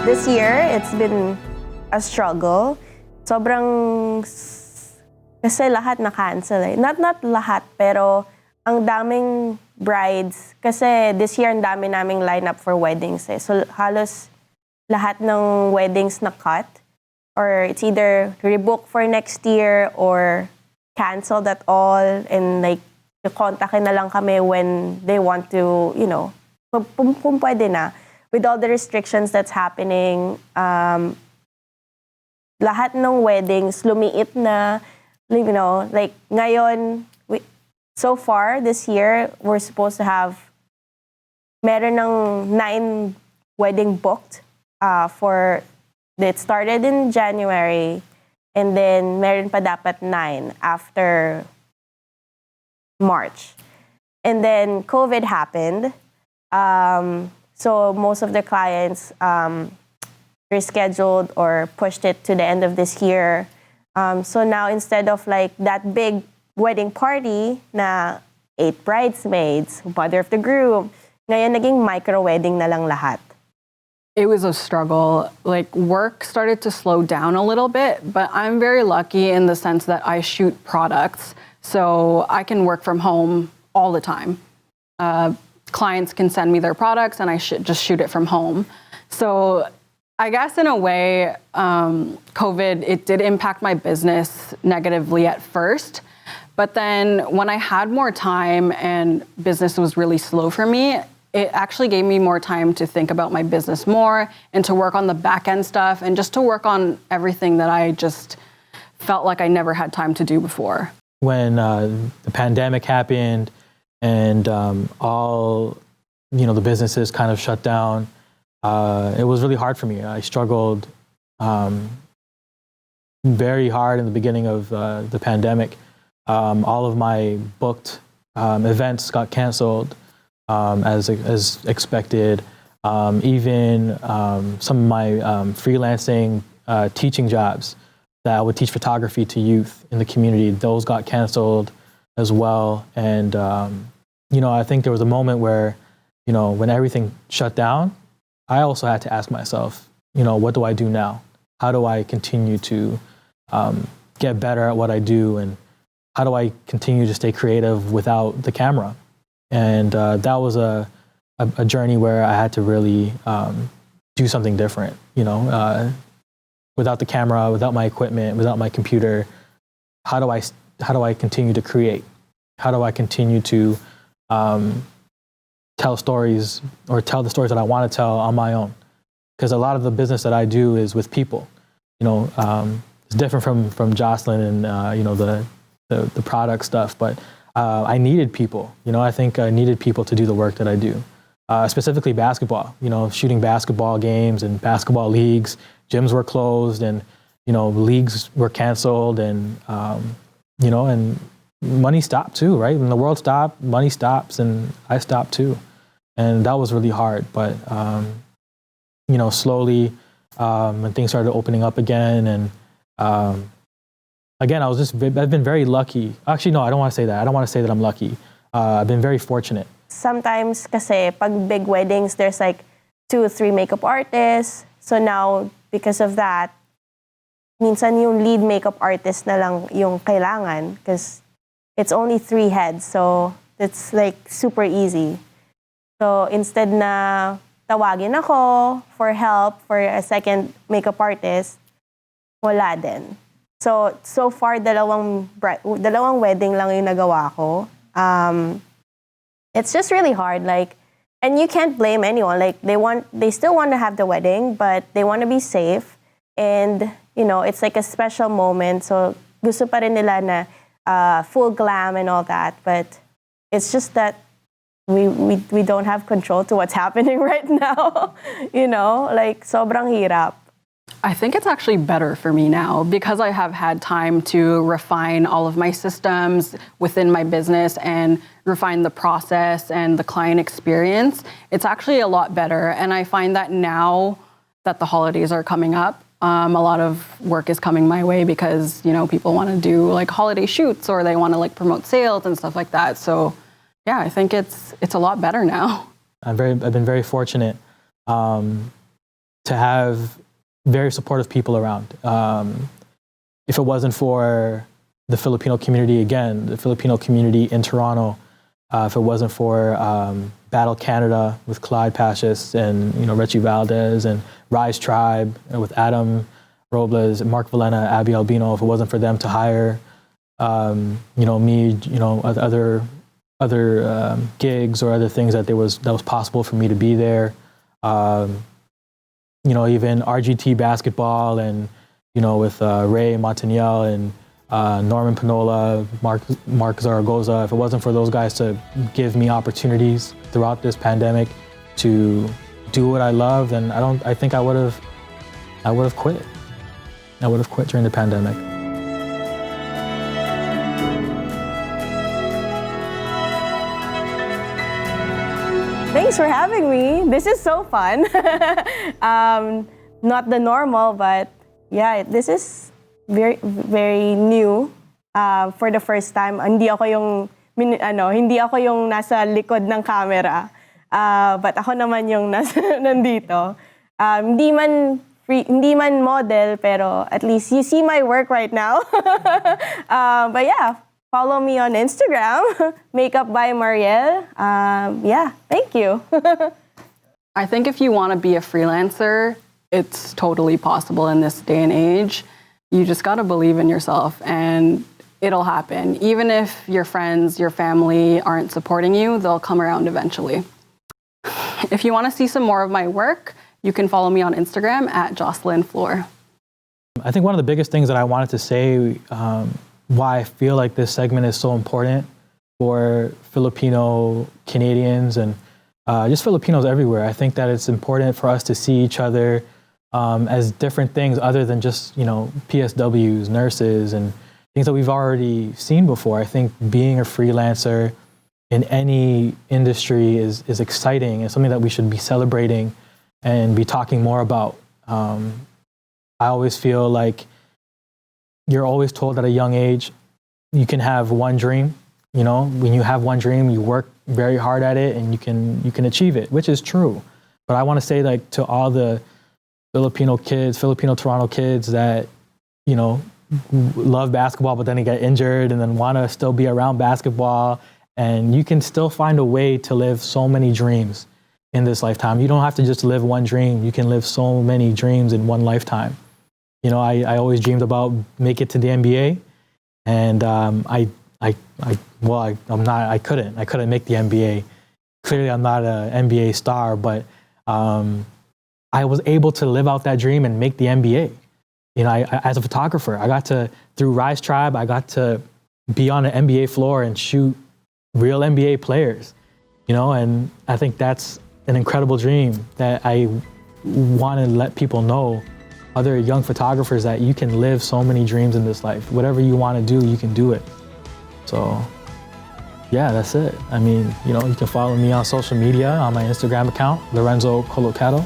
This year, it's been a struggle. Kasi lahat na-cancel eh. Not lahat, pero ang daming brides. Kasi this year, ang dami naming lineup for weddings eh. So halos lahat ng weddings na-cut. Or it's either rebook for next year or canceled at all. And like, kontakin na lang kami when they want to, kung pwede na. With all the restrictions that's happening, lahat ng weddings lumiit na, like ngayon, so far this year, we're supposed to have, meron ng 9 wedding booked it started in January, and then meron pa dapat 9 after March. And then COVID happened. So most of the clients rescheduled or pushed it to the end of this year. So now instead of like that big wedding party na 8 bridesmaids, mother of the groom, ngayon naging micro-wedding na lang lahat. It was a struggle. Like work started to slow down a little bit, but I'm very lucky in the sense that I shoot products, so I can work from home all the time. Clients can send me their products and I just shoot it from home. So I guess in a way, COVID, it did impact my business negatively at first. But then when I had more time and business was really slow for me, it actually gave me more time to think about my business more and to work on the back end stuff and just to work on everything that I just felt like I never had time to do before. When the pandemic happened and all the businesses kind of shut down, it was really hard for me. I struggled very hard in the beginning of the pandemic. All of my booked events got canceled as expected. Even some of my freelancing teaching jobs that I would teach photography to youth in the community, those got canceled as well. And I think there was a moment where, when everything shut down, I also had to ask myself, what do I do now? How do I continue to get better at what I do? And how do I continue to stay creative without the camera? And that was a journey where I had to really do something different, without the camera, without my equipment, without my computer. How do I continue to create? How do I continue to tell stories or tell the stories that I want to tell on my own? Because a lot of the business that I do is with people. It's different from Jocelyn and the product stuff, but I needed people. I think I needed people to do the work that I do. Specifically basketball. Shooting basketball games and basketball leagues. Gyms were closed and leagues were canceled and and money stopped too, right? When the world stopped, money stops, and I stopped too. And that was really hard. But, slowly, when things started opening up again, and again, I've been very lucky. Actually, no, I don't want to say that. I don't want to say that I'm lucky. I've been very fortunate. Sometimes kasi pag big weddings, there's like 2 or 3 makeup artists. So now, because of that, minsan yung lead makeup artist na lang yung kailangan because it's only 3 heads, so it's like super easy. So instead na tawagin ako for help for a second makeup artist, wala din. So far, dalawang wedding lang yung nagawa ko. It's just really hard, and you can't blame anyone. Like they still want to have the wedding, but they want to be safe, and it's like a special moment. So gusto pa rin nila na full glam and all that, but it's just that we don't have control to what's happening right now. Sobrang hirap. I think it's actually better for me now because I have had time to refine all of my systems within my business and refine the process and the client experience. It's actually a lot better. And I find that now that the holidays are coming up, a lot of work is coming my way because, people want to do like holiday shoots or they want to like promote sales and stuff like that. So yeah, I think it's a lot better now. I've been very fortunate. to have very supportive people around. If it wasn't for the Filipino community, again, the Filipino community in Toronto, if it wasn't for Battle Canada with Clyde Pashis and Richie Valdez and Rise Tribe with Adam Robles, Mark Valena, Abby Albino, if it wasn't for them to hire me, other gigs or other things that was possible for me to be there. Even RGT basketball and with Ray Montagnel and Norman Pinola, Mark Zaragoza. If it wasn't for those guys to give me opportunities throughout this pandemic to do what I love, then I think I would have quit. I would have quit during the pandemic. Thanks for having me. This is so fun. Not the normal, but yeah, this is very, very new for the first time. Hindi ako yung nasa likod ng camera. But ako naman yung nandito. Hindi man model, pero at least you see my work right now. But yeah, follow me on Instagram, Makeup by Mariel. Yeah, thank you. I think if you want to be a freelancer, it's totally possible in this day and age. You just got to believe in yourself and it'll happen. Even if your friends, your family aren't supporting you, they'll come around eventually. If you want to see some more of my work, you can follow me on Instagram at Jocelyn Floor. I think one of the biggest things that I wanted to say, why I feel like this segment is so important for Filipino Canadians and just Filipinos everywhere. I think that it's important for us to see each other as different things other than just, PSWs, nurses, and things that we've already seen before. I think being a freelancer in any industry is exciting and something that we should be celebrating and be talking more about. I always feel like you're always told at a young age, you can have one dream. When you have one dream, you work very hard at it and you can achieve it, which is true. But I want to say, like, to all the Filipino Toronto kids that, love basketball, but then they get injured and then want to still be around basketball. And you can still find a way to live so many dreams in this lifetime. You don't have to just live one dream. You can live so many dreams in one lifetime. I always dreamed about make it to the NBA, and I couldn't make the NBA. Clearly, I'm not an NBA star, but I was able to live out that dream and make the NBA. As a photographer, through Rise Tribe, I got to be on an NBA floor and shoot real NBA players. And I think that's an incredible dream that I want to let people know, other young photographers, that you can live so many dreams in this life. Whatever you want to do, you can do it. So, yeah, that's it. I mean, you can follow me on social media on my Instagram account, Lorenzo Colocato.